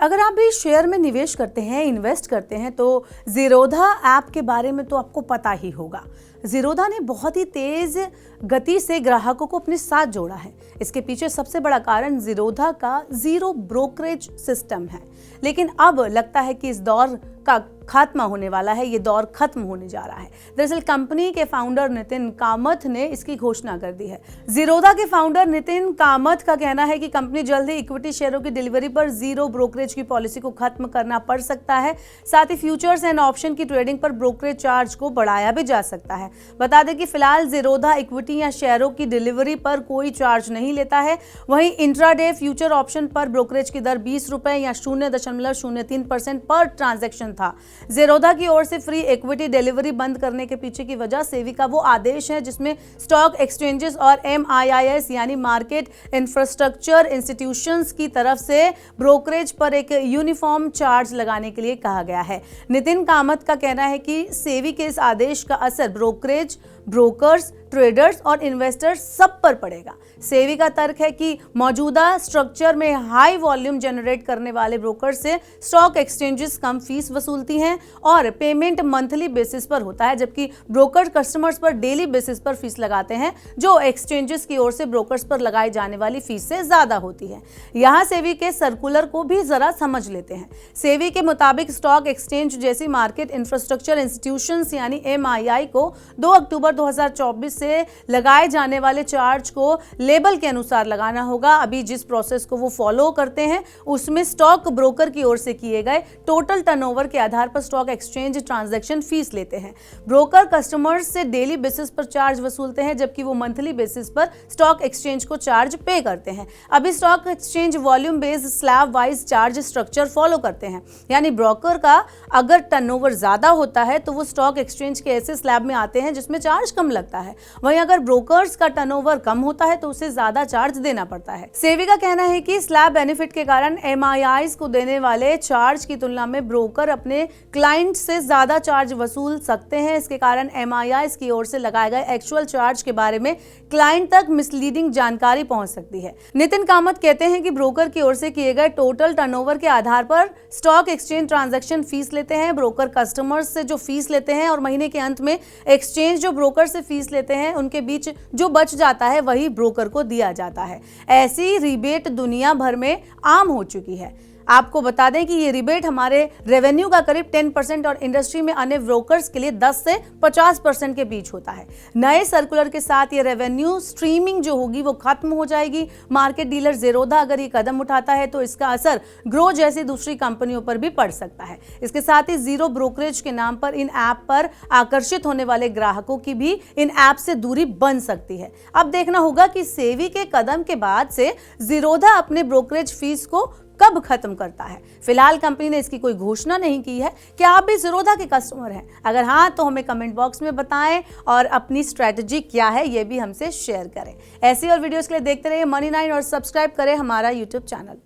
अगर आप भी शेयर में निवेश करते हैं, इन्वेस्ट करते हैं, तो ज़ीरोधा ऐप के बारे में तो आपको पता ही होगा। ज़ीरोधा ने बहुत ही तेज गति से ग्राहकों को अपने साथ जोड़ा है। इसके पीछे सबसे बड़ा कारण ज़ीरोधा का जीरो ब्रोकरेज सिस्टम है। लेकिन अब लगता है कि इस दौर का खात्मा होने वाला है, ये दौर खत्म होने जा रहा है। दरअसल कंपनी के फाउंडर नितिन कामथ ने इसकी घोषणा कर दी है। ज़ीरोधा के फाउंडर नितिन कामथ का कहना है कि कंपनी जल्द ही इक्विटी शेयरों की डिलीवरी पर जीरो ब्रोकरेज की पॉलिसी को खत्म करना पड़ सकता है। साथ ही फ्यूचर्स एंड ऑप्शन की ट्रेडिंग पर ब्रोकरेज चार्ज को बढ़ाया भी जा सकता है। बता दें कि फिलहाल ज़ीरोधा इक्विटी या शेयरों की डिलीवरी पर कोई चार्ज नहीं लेता है। वहीं इंट्राडे फ्यूचर ऑप्शन पर ब्रोकरेज की दर 20 रुपए या 0.03% पर ट्रांजैक्शन था। ज़ीरोधा की ओर से फ्री इक्विटी डिलीवरी बंद करने के पीछे की वजह सेबी का वो आदेश है जिसमें स्टॉक एक्सचेंजेस और MIIs यानी मार्केट इंफ्रास्ट्रक्चर इंस्टीट्यूशंस की तरफ से ब्रोकरेज पर एक यूनिफॉर्म चार्ज लगाने के लिए कहा गया है। नितिन कामथ का कहना है कि सेबी के इस आदेश का असर ब्रोकरेज, ब्रोकर्स, ट्रेडर्स और इन्वेस्टर्स सब पर पड़ेगा। सेबी का तर्क है कि मौजूदा स्ट्रक्चर में हाई वॉल्यूम जनरेट करने वाले ब्रोकर से स्टॉक एक्सचेंजेस कम फीस वसूलती हैं और पेमेंट मंथली बेसिस पर होता है, जबकि ब्रोकर कस्टमर्स पर डेली बेसिस पर फीस लगाते हैं जो एक्सचेंजेस की ओर से ब्रोकर्स पर लगाई जाने वाली फीस से ज्यादा होती है। यहाँ सेबी के सर्कुलर को भी जरा समझ लेते हैं। सेबी के मुताबिक स्टॉक एक्सचेंज जैसी मार्केट इंफ्रास्ट्रक्चर इंस्टीट्यूशंस यानी MII को 2 अक्टूबर 2024 से लगाए जाने वाले चार्ज को लेबल के अनुसार लगाना होगा। अभी जिस प्रोसेस को वो फॉलो करते हैं उसमें स्टॉक ब्रोकर की ओर से किए गए टोटल टर्नओवर के आधार पर स्टॉक एक्सचेंज ट्रांजैक्शन फीस लेते हैं। ब्रोकर कस्टमर्स से डेली बेसिस पर चार्ज वसूलते हैं, जबकि वो मंथली बेसिस पर स्टॉक एक्सचेंज को चार्ज पे करते हैं। अभी stock exchange volume based slab wise charge structure follow करते हैं, यानी ब्रोकर का अगर टर्नओवर ज्यादा होता है तो वो स्टॉक एक्सचेंज के ऐसे स्लैब में आते हैं जिसमें चार्ज कम लगता है। वहीं अगर ब्रोकर्स का टर्नओवर कम होता है तो उसे ज्यादा चार्ज देना पड़ता है। सेबी का कहना है कि स्लैब बेनिफिट के कारण MIIs को देने वाले चार्ज की तुलना में ब्रोकर अपने क्लाइंट से ज्यादा चार्ज वसूल सकते हैं। इसके कारण MIIs की ओर से लगाए गए एक्चुअल चार्ज के बारे में क्लाइंट तक मिसलीडिंग जानकारी पहुंच सकती है। नितिन कामथ कहते हैं कि ब्रोकर की ओर से किए गए टोटल टर्नओवर के आधार पर स्टॉक एक्सचेंज ट्रांजैक्शन फीस लेते हैं। ब्रोकर कस्टमर्स से जो फीस लेते हैं और महीने के अंत में एक्सचेंज जो ब्रोकर से फीस लेते हैं उनके बीच जो बच जाता है वही ब्रोकर को दिया जाता है। ऐसी रिबेट दुनिया भर में आम हो चुकी है। आपको बता दें कि ये रिबेट हमारे रेवेन्यू का करीब 10% और इंडस्ट्री में अन्य ब्रोकर्स के लिए 10 से 50% के बीच होता है। नए सर्कुलर के साथ ये रेवेन्यू स्ट्रीमिंग जो होगी वो खत्म हो जाएगी। मार्केट डीलर ज़ीरोधा अगर ये कदम उठाता है तो इसका असर ग्रो जैसी दूसरी कंपनियों पर भी पड़ सकता है। इसके साथ ही जीरो ब्रोकरेज के नाम पर इन ऐप पर आकर्षित होने वाले ग्राहकों की भी इन ऐप से दूरी बन सकती है। अब देखना होगा कि सेबी के कदम के बाद से ज़ीरोधा अपने ब्रोकरेज फीस को कब खत्म करता है। फिलहाल कंपनी ने इसकी कोई घोषणा नहीं की है। क्या आप भी ज़ीरोधा के कस्टमर हैं? अगर हाँ तो हमें कमेंट बॉक्स में बताएं और अपनी स्ट्रैटेजी क्या है ये भी हमसे शेयर करें। ऐसी और वीडियोस के लिए देखते रहिए Money9 और सब्सक्राइब करें हमारा YouTube चैनल।